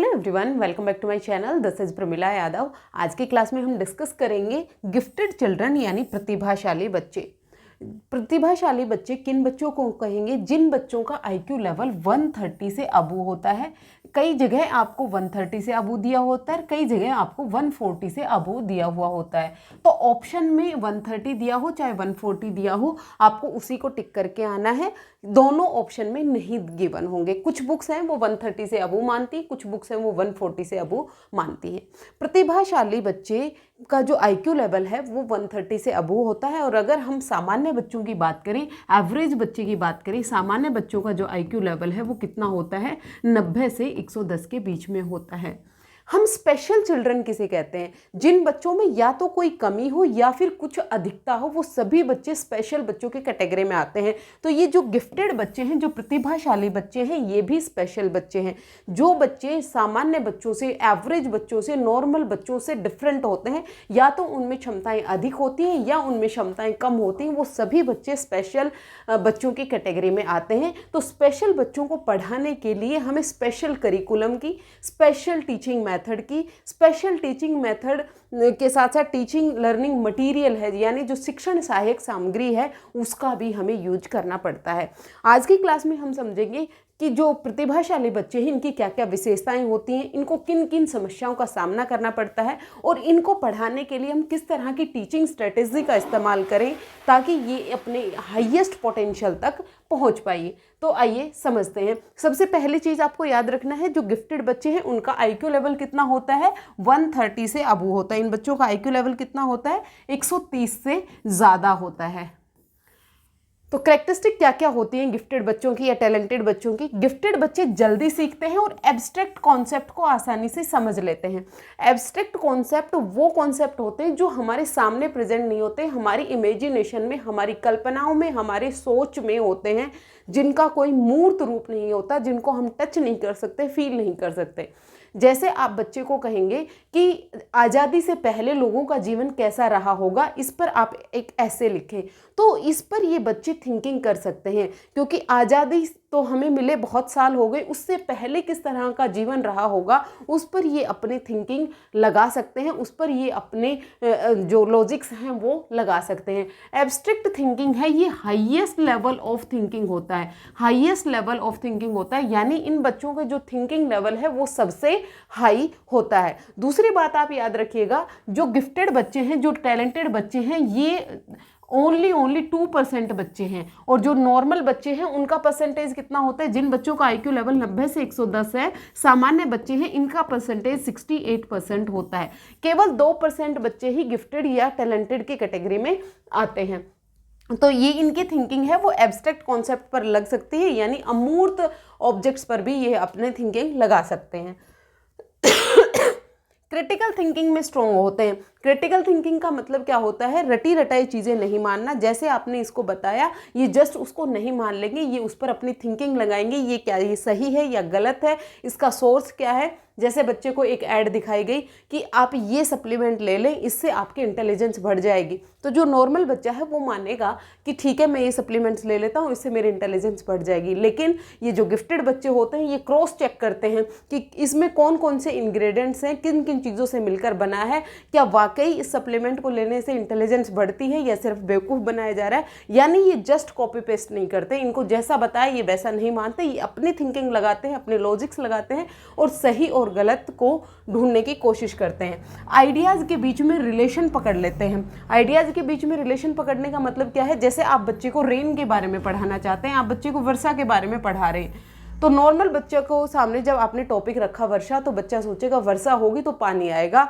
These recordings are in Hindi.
Hello everyone, welcome back to my channel. This is Pramila Yadav. आज की क्लास में हम डिस्कस करेंगे गिफ्टेड चिल्ड्रन यानी प्रतिभाशाली बच्चे। प्रतिभाशाली बच्चे किन बच्चों को कहेंगे? जिन बच्चों का आईक्यू लेवल 130 से अबू होता है। कई जगह आपको 130 से अबू दिया होता है, कई जगह आपको 140 से अबू दिया हुआ होता है। तो ऑप्शन में 130 दिया हो चाहे 140 दिया हो, आपको उसी को टिक करके आना है। दोनों ऑप्शन में नहीं गिवन होंगे। कुछ बुक्स हैं वो 130 से अबू मानती, कुछ बुक्स हैं वो 140 से अबू मानती है। प्रतिभाशाली बच्चे का जो आईक्यू लेवल है वो 130 से अबू होता है। और अगर हम सामान्य बच्चों की बात करें, एवरेज बच्चे की बात करें, सामान्य बच्चों का जो आईक्यू लेवल है वो कितना होता है? 90 से 110 के बीच में होता है। हम स्पेशल चिल्ड्रन किसे कहते हैं? जिन बच्चों में या तो कोई कमी हो या फिर कुछ अधिकता हो, वो सभी बच्चे स्पेशल बच्चों के कैटेगरी में आते हैं। तो ये जो गिफ्टेड बच्चे हैं, जो प्रतिभाशाली बच्चे हैं, ये भी स्पेशल बच्चे हैं। जो बच्चे सामान्य बच्चों से, एवरेज बच्चों से, नॉर्मल बच्चों से डिफरेंट होते हैं, या तो उनमें क्षमताएं अधिक होती हैं या उनमें क्षमताएं कम होती हैं, वो सभी बच्चे स्पेशल बच्चों की कैटेगरी में आते हैं। तो स्पेशल बच्चों को पढ़ाने के लिए हमें स्पेशल करिकुलम की, स्पेशल टीचिंग मेथड की, स्पेशल टीचिंग मेथड के साथ साथ टीचिंग लर्निंग मटेरियल है, यानी जो शिक्षण सहायक सामग्री है, उसका भी हमें यूज करना पड़ता है। आज की क्लास में हम समझेंगे कि जो प्रतिभाशाली बच्चे हैं, इनकी क्या क्या विशेषताएं होती हैं, इनको किन किन समस्याओं का सामना करना पड़ता है, और इनको पढ़ाने के लिए हम किस तरह की टीचिंग स्ट्रेटेजी का इस्तेमाल करें ताकि ये अपने हाईएस्ट पोटेंशियल तक पहुंच पाइए। तो आइए समझते हैं। सबसे पहली चीज़ आपको याद रखना है, जो गिफ्टेड बच्चे हैं उनका आईक्यू लेवल कितना होता है? 130 से अबू होता है। इन बच्चों का आईक्यू लेवल कितना होता है? 130 से ज़्यादा होता है। तो कैरेक्टरिस्टिक क्या क्या होती हैं गिफ्टेड बच्चों की या टैलेंटेड बच्चों की? गिफ्टेड बच्चे जल्दी सीखते हैं और एब्स्ट्रैक्ट कॉन्सेप्ट को आसानी से समझ लेते हैं। एब्स्ट्रैक्ट कॉन्सेप्ट वो कॉन्सेप्ट होते हैं जो हमारे सामने प्रेजेंट नहीं होते, हमारी इमेजिनेशन में, हमारी कल्पनाओं में, हमारे सोच में होते हैं, जिनका कोई मूर्त रूप नहीं होता, जिनको हम टच नहीं कर सकते, फील नहीं कर सकते। जैसे आप बच्चे को कहेंगे कि आज़ादी से पहले लोगों का जीवन कैसा रहा होगा, इस पर आप एक ऐसे लिखें, तो इस पर ये बच्चे थिंकिंग कर सकते हैं, क्योंकि आज़ादी तो हमें मिले बहुत साल हो गए, उससे पहले किस तरह का जीवन रहा होगा, उस पर ये अपने थिंकिंग लगा सकते हैं, उस पर ये अपने जो लॉजिक्स हैं वो लगा सकते हैं। एब्स्ट्रैक्ट थिंकिंग है, ये हाईएस्ट लेवल ऑफ थिंकिंग होता है, हाईएस्ट लेवल ऑफ थिंकिंग होता है, यानी इन बच्चों का जो थिंकिंग लेवल है वो सबसे हाई होता है। दूसरी बात आप याद रखिएगा, जो गिफ्टेड बच्चे हैं, जो टैलेंटेड बच्चे हैं, ये ओनली 2% बच्चे हैं, और जो नॉर्मल बच्चे हैं उनका परसेंटेज कितना होता है? जिन बच्चों का आईक्यू लेवल 90 से 110 है, सामान्य बच्चे हैं, इनका परसेंटेज 68% होता है। केवल 2% बच्चे ही गिफ्टेड या टैलेंटेड की कैटेगरी में आते हैं। तो ये इनकी थिंकिंग है वो एब्स्ट्रैक्ट कॉन्सेप्ट पर लग सकती है, यानी अमूर्त ऑब्जेक्ट्स पर भी ये अपने थिंकिंग लगा सकते हैं। क्रिटिकल थिंकिंग में स्ट्रॉन्ग होते हैं। क्रिटिकल थिंकिंग का मतलब क्या होता है? रटी रटाई चीज़ें नहीं मानना। जैसे आपने इसको बताया, ये जस्ट उसको नहीं मान लेंगे, ये उस पर अपनी थिंकिंग लगाएंगे, ये क्या, ये सही है या गलत है, इसका सोर्स क्या है। जैसे बच्चे को एक ऐड दिखाई गई कि आप ये सप्लीमेंट ले लें, इससे आपकी इंटेलिजेंस बढ़ जाएगी, तो जो नॉर्मल बच्चा है वो मानेगा कि ठीक है, मैं ये सप्लीमेंट्स ले लेता हूँ, इससे मेरी इंटेलिजेंस बढ़ जाएगी। लेकिन ये जो गिफ्टेड बच्चे होते हैं, ये क्रॉस चेक करते हैं कि इसमें कौन कौन से इंग्रेडिएंट्स हैं, किन किन चीज़ों से मिलकर बना है, क्या वाकई इस सप्लीमेंट को लेने से इंटेलिजेंस बढ़ती है या सिर्फ बेवकूफ़ बनाया जा रहा है। यानी ये जस्ट कॉपी पेस्ट नहीं करते, इनको जैसा बताया ये वैसा नहीं मानते, ये अपनी थिंकिंग लगाते हैं, अपने लॉजिक्स लगाते हैं और सही और गलत को ढूंढने की कोशिश करते हैं। आइडियाज़ के बीच में रिलेशन पकड़ लेते हैं। आइडियाज़ के बीच में रिलेशन पकड़ने का मतलब क्या है? जैसे आप बच्चे को रेन के बारे में पढ़ाना चाहते हैं, आप बच्चे को वर्षा के बारे में पढ़ा रहे हैं, तो नॉर्मल बच्चे को सामने जब आपने टॉपिक रखा वर्षा, तो बच्चा सोचेगा वर्षा होगी तो पानी आएगा।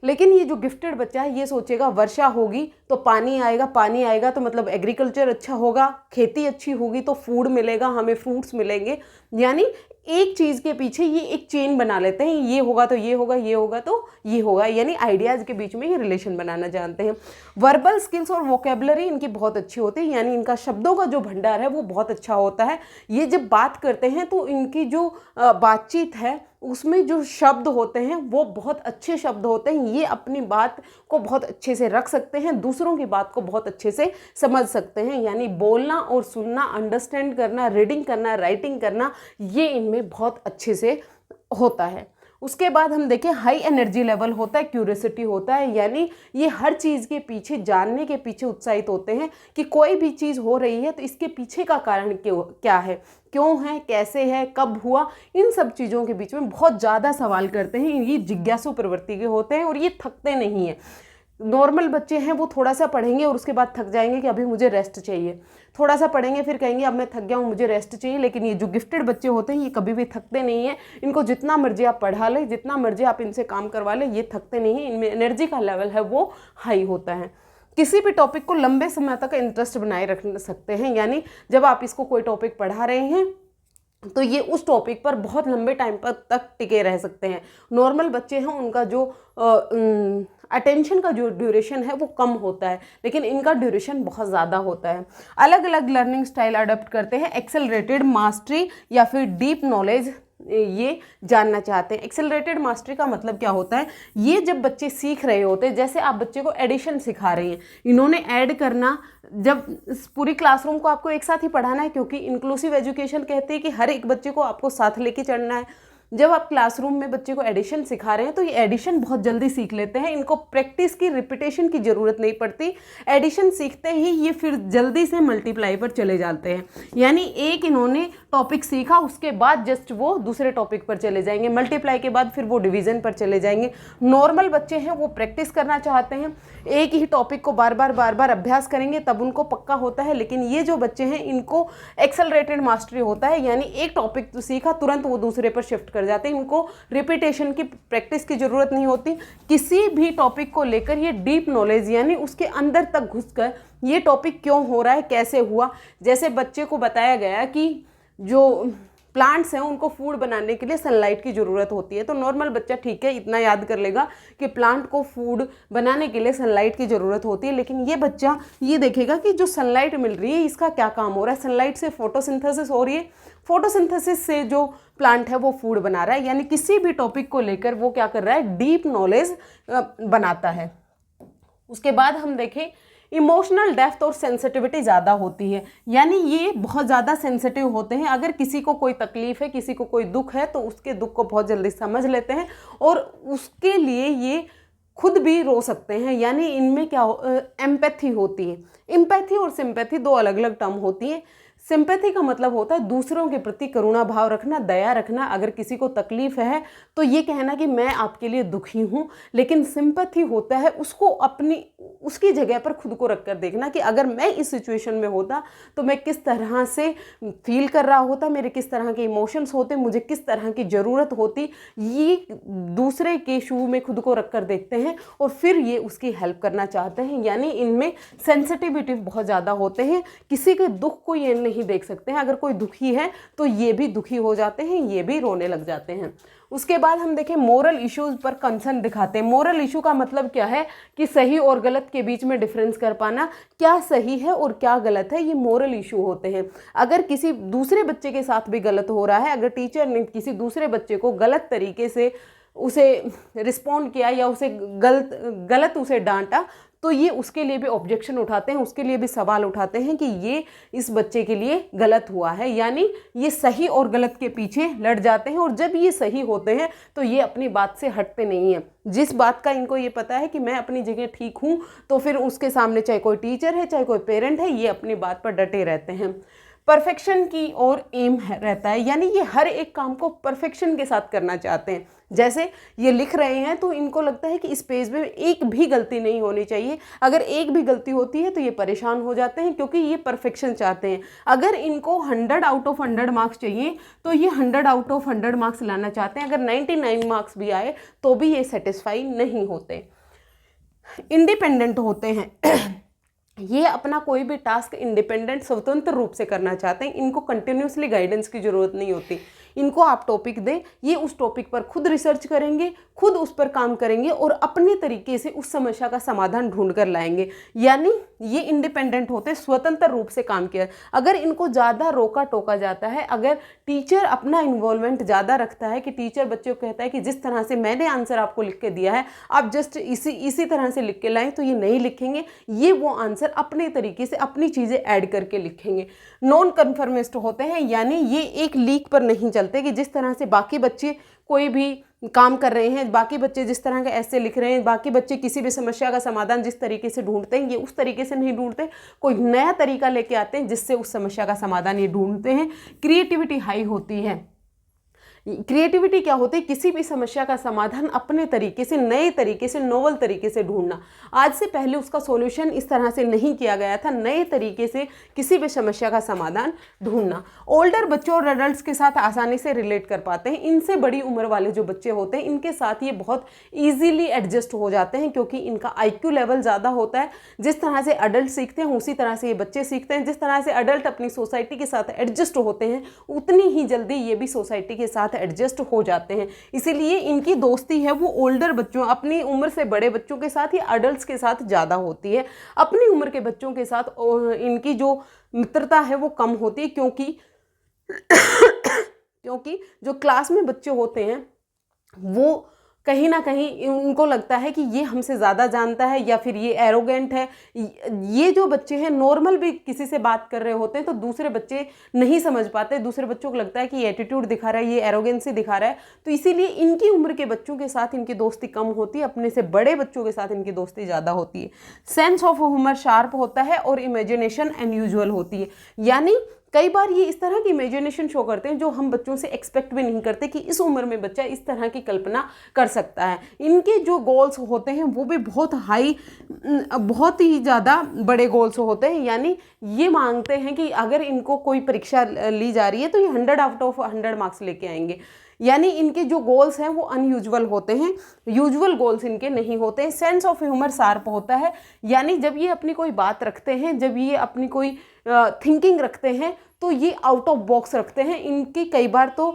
लेकिन ये जो गिफ्टेड बच्चा है, ये सोचेगा वर्षा होगी तो पानी आएगा, पानी आएगा तो मतलब एग्रीकल्चर अच्छा होगा, खेती अच्छी होगी तो फूड मिलेगा, हमें फ्रूट्स मिलेंगे। यानी एक चीज़ के पीछे ये एक चेन बना लेते हैं, ये होगा तो ये होगा, ये होगा तो ये होगा, यानी आइडियाज़ के बीच में ये रिलेशन बनाना जानते हैं। वर्बल स्किल्स और वोकेबलरी इनकी बहुत अच्छी होती है, यानी इनका शब्दों का जो भंडार है वो बहुत अच्छा होता है। ये जब बात करते हैं तो इनकी जो बातचीत है उसमें जो शब्द होते हैं वो बहुत अच्छे शब्द होते हैं। ये अपनी बात को बहुत अच्छे से रख सकते हैं, दूसरों की बात को बहुत अच्छे से समझ सकते हैं। यानी बोलना और सुनना, अंडरस्टैंड करना, रीडिंग करना, राइटिंग करना, ये इनमें बहुत अच्छे से होता है। उसके बाद हम देखें हाई एनर्जी लेवल होता है, क्यूरियोसिटी होता है, यानी ये हर चीज़ के पीछे, जानने के पीछे उत्साहित होते हैं कि कोई भी चीज़ हो रही है तो इसके पीछे का कारण क्या है, क्यों है, कैसे है, कब हुआ, इन सब चीज़ों के बीच में बहुत ज़्यादा सवाल करते हैं। ये जिज्ञासु प्रवृत्ति के होते हैं और ये थकते नहीं हैं। नॉर्मल बच्चे हैं वो थोड़ा सा पढ़ेंगे और उसके बाद थक जाएंगे कि अभी मुझे रेस्ट चाहिए, थोड़ा सा पढ़ेंगे फिर कहेंगे अब मैं थक गया हूँ मुझे रेस्ट चाहिए। लेकिन ये जो गिफ्टेड बच्चे होते हैं ये कभी भी थकते नहीं हैं। इनको जितना मर्जी आप पढ़ा लें, जितना मर्जी आप इनसे काम करवा लें, ये थकते नहीं हैं। इनमें एनर्जी का लेवल है वो हाई होता है। किसी भी टॉपिक को लंबे समय तक इंटरेस्ट बनाए रख सकते हैं, यानी जब आप इसको कोई टॉपिक पढ़ा रहे हैं तो ये उस टॉपिक पर बहुत लंबे टाइम पर तक टिके रह सकते हैं। नॉर्मल बच्चे हैं उनका जो अटेंशन का जो ड्यूरेशन है वो कम होता है, लेकिन इनका ड्यूरेशन बहुत ज़्यादा होता है। अलग अलग लर्निंग स्टाइल अडॉप्ट करते हैं। एक्सेलरेटेड मास्टरी या फिर डीप नॉलेज ये जानना चाहते हैं। एक्सेलरेटेड मास्टरी का मतलब क्या होता है, ये जब बच्चे सीख रहे होते हैं, जैसे आप बच्चे को एडिशन सिखा रहे हैं, इन्होंने ऐड करना, जब पूरी क्लासरूम को आपको एक साथ ही पढ़ाना है क्योंकि इंक्लूसिव एजुकेशन कहते हैं कि हर एक बच्चे को आपको साथ लेके चलना है। जब आप क्लासरूम में बच्चे को एडिशन सिखा रहे हैं तो ये एडिशन बहुत जल्दी सीख लेते हैं, इनको प्रैक्टिस की, रिपीटेशन की ज़रूरत नहीं पड़ती। एडिशन सीखते ही ये फिर जल्दी से मल्टीप्लाई पर चले जाते हैं, यानी एक इन्होंने टॉपिक सीखा उसके बाद जस्ट वो दूसरे टॉपिक पर चले जाएंगे, मल्टीप्लाई के बाद फिर वो डिवीज़न पर चले जाएंगे। नॉर्मल बच्चे हैं वो प्रैक्टिस करना चाहते हैं, एक ही टॉपिक को बार बार अभ्यास करेंगे तब उनको पक्का होता है। लेकिन ये जो बच्चे हैं इनको एक्सेलरेटेड मास्टरी होता है, यानी एक टॉपिक तो सीखा तुरंत वो दूसरे पर शिफ्ट कर जाते हैं, इनको रिपीटेशन की, प्रैक्टिस की जरूरत नहीं होती। किसी भी टॉपिक को लेकर ये डीप नॉलेज यानी उसके अंदर तक घुसकर ये टॉपिक क्यों हो रहा है, कैसे हुआ। जैसे बच्चे को बताया गया कि जो प्लांट्स हैं उनको फूड बनाने के लिए सनलाइट की ज़रूरत होती है, तो नॉर्मल बच्चा ठीक है इतना याद कर लेगा कि प्लांट को फूड बनाने के लिए सनलाइट की ज़रूरत होती है। लेकिन ये बच्चा ये देखेगा कि जो सनलाइट मिल रही है इसका क्या काम हो रहा है। सनलाइट से फोटोसिंथेसिस हो रही है, फोटोसिंथेसिस से जो प्लांट है वो फूड बना रहा है, यानी किसी भी टॉपिक को लेकर वो क्या कर रहा है, डीप नॉलेज बनाता है। उसके बाद हम देखें इमोशनल डेप्थ और सेंसिटिविटी ज़्यादा होती है, यानी ये बहुत ज़्यादा सेंसिटिव होते हैं। अगर किसी को कोई तकलीफ़ है, किसी को कोई दुख है तो उसके दुख को बहुत जल्दी समझ लेते हैं और उसके लिए ये खुद भी रो सकते हैं, यानी इनमें क्या एम्पैथी होती है। एम्पैथी और सिंपैथी दो अलग अलग टर्म होती है। सिंपैथी का मतलब होता है दूसरों के प्रति करुणा भाव रखना, दया रखना। अगर किसी को तकलीफ है तो ये कहना कि मैं आपके लिए दुखी हूँ। लेकिन सिंपैथी होता है उसको उसकी जगह पर खुद को रख कर देखना कि अगर मैं इस सिचुएशन में होता तो मैं किस तरह से फील कर रहा होता, मेरे किस तरह के इमोशंस होते, मुझे किस तरह की ज़रूरत होती। ये दूसरे के शू में खुद को रख कर देखते हैं और फिर ये उसकी हेल्प करना चाहते हैं, यानी इनमें सेंसिटिविटी बहुत ज़्यादा होते हैं। किसी के दुख को ये नहीं देख सकते हैं, अगर कोई दुखी है तो ये भी दुखी हो जाते हैं, ये भी रोने लग जाते हैं। उसके बाद हम देखें मोरल इश्यूज पर कंसर्न दिखाते हैं। मोरल इशू का मतलब क्या है कि सही और गलत के बीच में डिफरेंस कर पाना, क्या सही है और क्या गलत है, ये मोरल इशू होते हैं। अगर किसी दूसरे बच्चे के साथ भी गलत हो रहा है, अगर टीचर ने किसी दूसरे बच्चे को गलत तरीके से उसे रिस्पॉन्ड किया या उसे गलत उसे डांटा तो ये उसके लिए भी ऑब्जेक्शन उठाते हैं, उसके लिए भी सवाल उठाते हैं कि ये इस बच्चे के लिए गलत हुआ है, यानी ये सही और गलत के पीछे लड़ जाते हैं। और जब ये सही होते हैं तो ये अपनी बात से हटते नहीं हैं। जिस बात का इनको ये पता है कि मैं अपनी जगह ठीक हूँ तो फिर उसके सामने चाहे कोई टीचर है चाहे कोई पेरेंट है, ये अपनी बात पर डटे रहते हैं। परफेक्शन की ओर एम रहता है, यानी ये हर एक काम को परफेक्शन के साथ करना चाहते हैं। जैसे ये लिख रहे हैं तो इनको लगता है कि इस पेज में एक भी गलती नहीं होनी चाहिए, अगर एक भी गलती होती है तो ये परेशान हो जाते हैं क्योंकि ये परफेक्शन चाहते हैं। अगर इनको 100 आउट ऑफ 100 मार्क्स चाहिए तो ये 100 आउट ऑफ 100 मार्क्स लाना चाहते हैं। अगर 99 मार्क्स भी आए तो भी ये सेटिस्फाई नहीं होते। इंडिपेंडेंट होते हैं ये अपना कोई भी टास्क इंडिपेंडेंट स्वतंत्र रूप से करना चाहते हैं, इनको कंटिन्यूसली गाइडेंस की ज़रूरत नहीं होती। इनको आप टॉपिक दें, ये उस टॉपिक पर खुद रिसर्च करेंगे, खुद उस पर काम करेंगे और अपने तरीके से उस समस्या का समाधान ढूंढ कर लाएंगे, यानी ये इंडिपेंडेंट होते, स्वतंत्र रूप से काम किया। अगर इनको ज़्यादा रोका टोका जाता है, अगर टीचर अपना इन्वॉल्वमेंट ज़्यादा रखता है कि टीचर बच्चों को कहता है कि जिस तरह से मैंने आंसर आपको लिख के दिया है आप जस्ट इसी तरह से लिख के लाएं, तो ये नहीं लिखेंगे, ये वो आंसर अपने तरीके से अपनी चीज़ें ऐड करके लिखेंगे। नॉन कन्फर्मिस्ट होते हैं, यानी ये एक लीक पर नहीं चलते कि जिस तरह से बाकी बच्चे कोई भी काम कर रहे हैं, बाकी बच्चे जिस तरह के ऐसे लिख रहे हैं, बाकी बच्चे किसी भी समस्या का समाधान जिस तरीके से ढूंढते हैं ये उस तरीके से नहीं ढूंढते, कोई नया तरीका लेके आते हैं जिससे उस समस्या का समाधान ये ढूंढते हैं। क्रिएटिविटी हाई होती है। क्रिएटिविटी क्या होती है? किसी भी समस्या का समाधान अपने तरीके से, नए तरीके से, नोवल तरीके से ढूंढना। आज से पहले उसका सॉल्यूशन इस तरह से नहीं किया गया था, नए तरीके से किसी भी समस्या का समाधान ढूंढना। ओल्डर बच्चों और एडल्ट्स के साथ आसानी से रिलेट कर पाते हैं। इनसे बड़ी उम्र वाले जो बच्चे होते हैं इनके साथ ये बहुत ईजीली एडजस्ट हो जाते हैं, क्योंकि इनका IQ लेवल ज़्यादा होता है। जिस तरह से अडल्ट सीखते हैं उसी तरह से ये बच्चे सीखते हैं। जिस तरह से अडल्ट अपनी सोसाइटी के साथ एडजस्ट होते हैं उतनी ही जल्दी ये भी सोसाइटी के साथ एडजस्ट हो जाते हैं। इसीलिए इनकी दोस्ती है वो ओल्डर बच्चों, अपनी उम्र से बड़े बच्चों के साथ या अडल्ट्स के साथ ज़्यादा होती है। अपनी उम्र के बच्चों के साथ इनकी जो मित्रता है वो कम होती है, क्योंकि जो क्लास में बच्चे होते हैं वो कहीं ना कहीं उनको लगता है कि ये हमसे ज़्यादा जानता है या फिर ये एरोगेंट है। ये जो बच्चे हैं नॉर्मल भी किसी से बात कर रहे होते हैं तो दूसरे बच्चे नहीं समझ पाते, दूसरे बच्चों को लगता है कि ये एटीट्यूड दिखा रहा है, ये एरोगेंसी दिखा रहा है। तो इसीलिए इनकी उम्र के बच्चों के साथ इनकी दोस्ती कम होती है, अपने से बड़े बच्चों के साथ इनकी दोस्ती ज़्यादा होती है। सेंस ऑफ ह्यूमर शार्प होता है और इमेजिनेशन अनयूजुअल होती है। यानी कई बार ये इस तरह की इमेजिनेशन शो करते हैं जो हम बच्चों से एक्सपेक्ट भी नहीं करते कि इस उम्र में बच्चा इस तरह की कल्पना कर सकता है। इनके जो गोल्स होते हैं वो भी बहुत हाई, बहुत ही ज़्यादा बड़े गोल्स होते हैं। यानी ये मांगते हैं कि अगर इनको कोई परीक्षा ली जा रही है तो ये 100 आउट ऑफ 100 मार्क्स लेके आएंगे। यानी इनके जो गोल्स हैं वो अनयूजुअल होते हैं, यूजुअल गोल्स इनके नहीं होते हैं। सेंस ऑफ ह्यूमर शार्प होता है। यानी जब ये अपनी कोई बात रखते हैं, जब ये अपनी कोई थिंकिंग रखते हैं तो ये आउट ऑफ बॉक्स रखते हैं। इनकी कई बार तो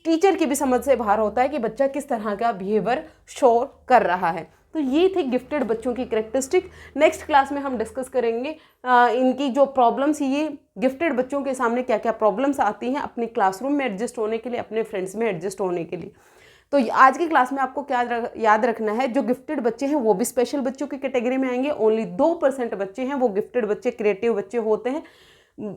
टीचर की भी समझ से बाहर होता है कि बच्चा किस तरह का बिहेवियर शो कर रहा है। तो ये थे गिफ्टेड बच्चों की कैरेक्टरिस्टिक। नेक्स्ट क्लास में हम डिस्कस करेंगे इनकी जो प्रॉब्लम्स, ये गिफ्टेड बच्चों के सामने क्या क्या प्रॉब्लम्स आती हैं अपने क्लासरूम में एडजस्ट होने के लिए, अपने फ्रेंड्स में एडजस्ट होने के लिए। तो आज की क्लास में आपको क्या याद रखना है, जो गिफ्टेड बच्चे हैं वो भी स्पेशल बच्चों की कैटेगरी में आएंगे। ओनली 2% बच्चे हैं वो गिफ्टेड बच्चे, क्रिएटिव बच्चे होते हैं।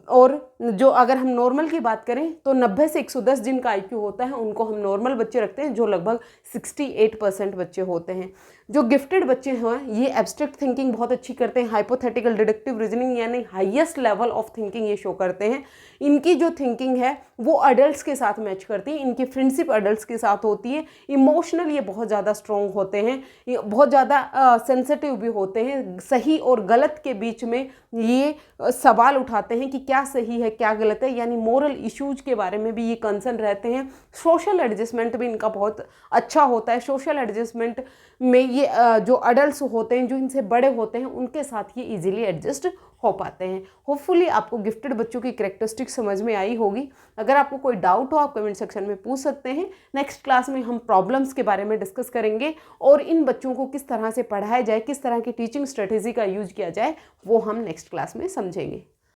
और जो अगर हम नॉर्मल की बात करें तो 90 से 110 जिनका IQ होता है उनको हम नॉर्मल बच्चे रखते हैं, जो लगभग 68% बच्चे होते हैं। जो गिफ्टेड बच्चे हैं ये एब्स्ट्रैक्ट थिंकिंग बहुत अच्छी करते हैं, हाइपोथेटिकल डिडक्टिव रीजनिंग यानी हाईएस्ट लेवल ऑफ थिंकिंग ये शो करते हैं। इनकी जो थिंकिंग है वो अडल्ट्स के साथ मैच करती है, इनकी फ्रेंडशिप अडल्ट्स के साथ होती है। इमोशनल ये बहुत ज़्यादा स्ट्रॉन्ग होते हैं, ये बहुत ज़्यादा सेंसिटिव भी होते हैं। सही और गलत के बीच में ये सवाल उठाते हैं कि क्या सही है क्या गलत है, यानी मोरल इश्यूज के बारे में भी ये कंसर्न रहते हैं। सोशल एडजस्टमेंट भी इनका बहुत अच्छा होता है। सोशल एडजस्टमेंट में ये जो अडल्ट्स होते हैं, जो इनसे बड़े होते हैं, उनके साथ ये इजीली एडजस्ट हो पाते हैं। होपफुली आपको गिफ्टेड बच्चों की कैरेक्टरिस्टिक्स समझ में आई होगी। अगर आपको कोई डाउट हो आप कमेंट सेक्शन में पूछ सकते हैं। नेक्स्ट क्लास में हम प्रॉब्लम्स के बारे में डिस्कस करेंगे और इन बच्चों को किस तरह से पढ़ाया जाए, किस तरह की टीचिंग स्ट्रेटेजी का यूज किया जाए, वो हम नेक्स्ट क्लास में समझेंगे।